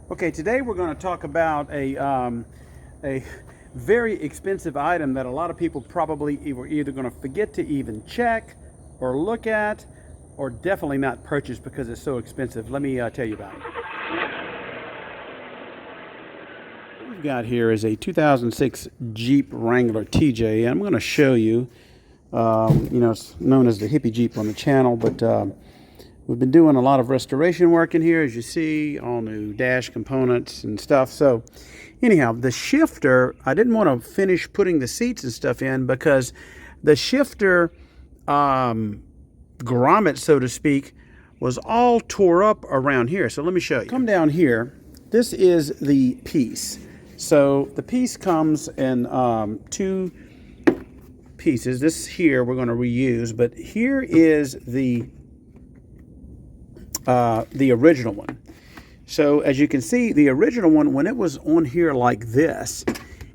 Okay, today we're going to talk about a very expensive item that a lot of people probably were either going to forget to even check or look at, or definitely not purchase because it's so expensive. Let me tell you about it. What we've got here is a 2006 Jeep Wrangler TJ, and I'm going to show you. It's known as the hippie Jeep on the channel, but we've been doing a lot of restoration work in here, as you see, all new dash components and stuff. So anyhow, the shifter, I didn't want to finish putting the seats and stuff in because the shifter grommet, so to speak, was all tore up around here. So let me show you. Come down here. This is the piece. So the piece comes in two pieces. This here we're going to reuse, but here is the original one. So as you can see, the original one, when it was on here like this,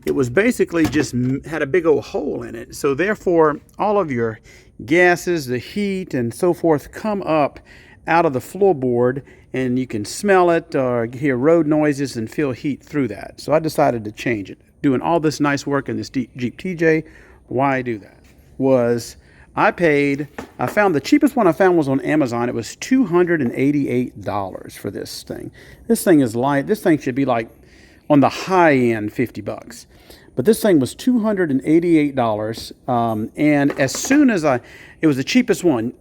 it was basically just had a big old hole in it. So therefore, all of your gases, the heat and so forth come up out of the floorboard, and you can smell it or hear road noises and feel heat through that. So I decided to change it. Doing all this nice work in this Jeep TJ, why do that? Was I found the cheapest one I found was on Amazon. It was $288 for this thing. This thing is light. This thing should be like on the high end $50. But this thing was $288. And as soon as it was the cheapest one.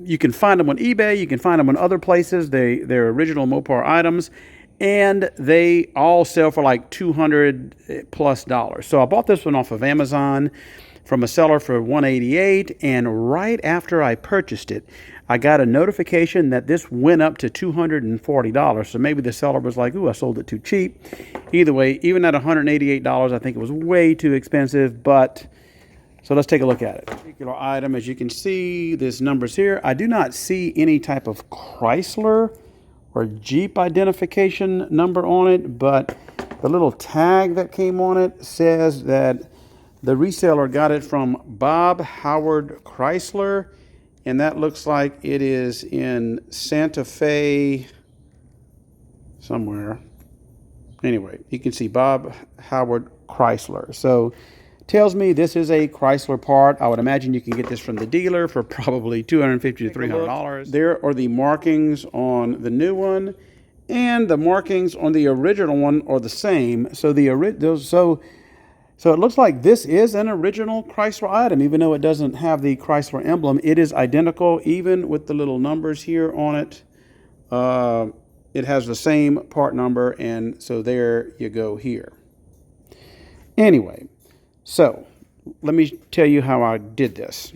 You can find them on eBay. You can find them on other places. They're original Mopar items. And they all sell for like $200+. So I bought this one off of Amazon from a seller for $188, and right after I purchased it, I got a notification that this went up to $240. So maybe the seller was like, ooh, I sold it too cheap. Either way, even at $188, I think it was way too expensive. But so let's take a look at it. Particular item, as you can see, there's numbers here. I do not see any type of Chrysler or Jeep identification number on it, but the little tag that came on it says that the reseller got it from Bob Howard Chrysler, and that looks like it is in Santa Fe somewhere. Anyway, you can see Bob Howard Chrysler. So tells me this is a Chrysler part. I would imagine you can get this from the dealer for probably $250 to $300. There are the markings on the new one, and the markings on the original one are the same. So it looks like this is an original Chrysler item, even though it doesn't have the Chrysler emblem. It is identical, even with the little numbers here on it. It has the same part number, and so there you go here. Anyway, so let me tell you how I did this.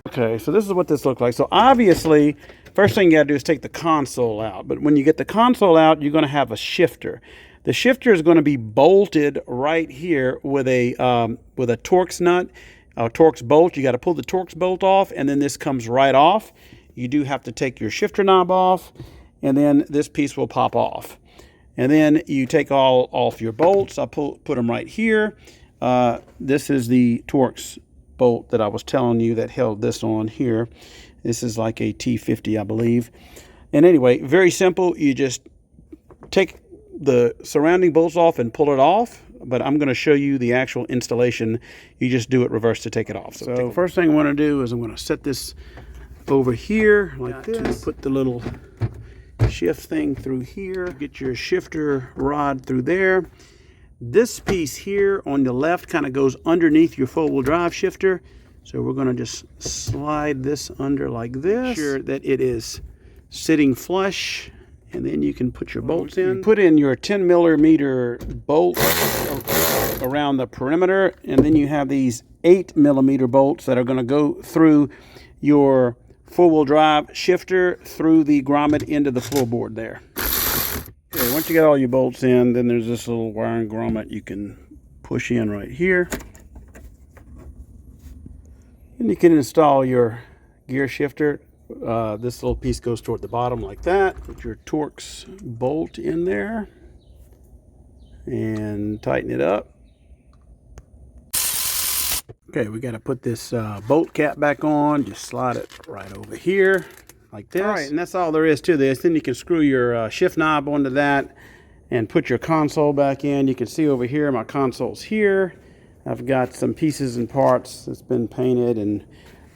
Okay, so this is what this looked like. So obviously, first thing you got to do is take the console out. But when you get the console out, you're going to have a shifter. The shifter is going to be bolted right here with a Torx nut, a Torx bolt. You got to pull the Torx bolt off, and then this comes right off. You do have to take your shifter knob off, and then this piece will pop off. And then you take all off your bolts. I put them right here. This is the Torx bolt that I was telling you that held this on here. This is like a T50, I believe. And anyway, very simple. You just take the surrounding bolts off and pull it off, but I'm going to show you the actual installation. You just do it reverse to take it off. So first thing I want to do is I'm going to set this over here like this. Put the little shift thing through here. Get your shifter rod through there. This piece here on the left kind of goes underneath your four-wheel drive shifter. So we're going to just slide this under like this. Make sure that it is sitting flush. And then you can put your bolts in. You put in your 10 millimeter bolts around the perimeter, and then you have these 8 millimeter bolts that are going to go through your four-wheel drive shifter through the grommet into the floorboard there. Okay, once you get all your bolts in, then there's this little wiring grommet you can push in right here. And you can install your gear shifter. This little piece goes toward the bottom like that. Put your Torx bolt in there and tighten it up. Okay, we got to put this bolt cap back on. Just slide it right over here. like this. All right, and that's all there is to this. Then you can screw your shift knob onto that and put your console back in. You can see over here my console's here. I've got some pieces and parts that's been painted and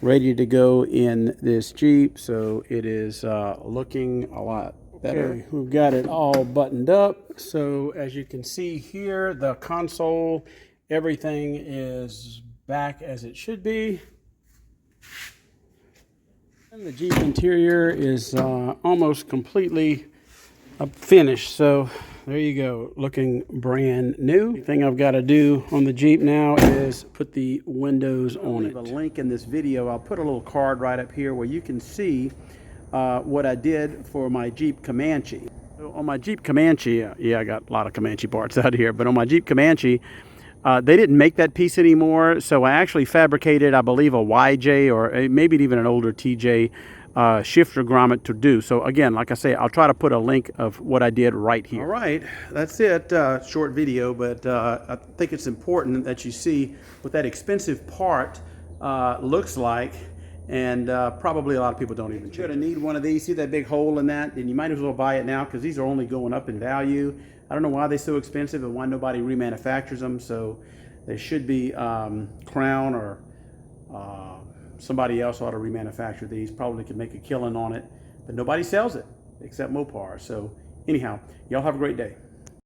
ready to go in this Jeep, so it is looking a lot better. Okay, we've got it all buttoned up. So as you can see here, the console, everything is back as it should be. And the Jeep interior is almost completely finished. So there you go, looking brand new. The thing I've got to do on the Jeep now is put the windows on it. I'll leave a link in this video. I'll put a little card right up here where you can see what I did for my Jeep Comanche. So on my Jeep Comanche, yeah, I got a lot of Comanche parts out here, but on my Jeep Comanche, they didn't make that piece anymore, so I actually fabricated, I believe, a YJ or maybe even an older TJ shifter grommet to do. So again, like I say, I'll try to put a link of what I did right here. All right, that's it. Short video, but I think it's important that you see what that expensive part looks like, and probably a lot of people don't even. You're gonna need one of these. See that big hole in that? Then you might as well buy it now because these are only going up in value. I don't know why they're so expensive and why nobody remanufactures them. So they should be Crown or somebody else ought to remanufacture these. Probably could make a killing on it, but nobody sells it except Mopar. So anyhow, y'all have a great day.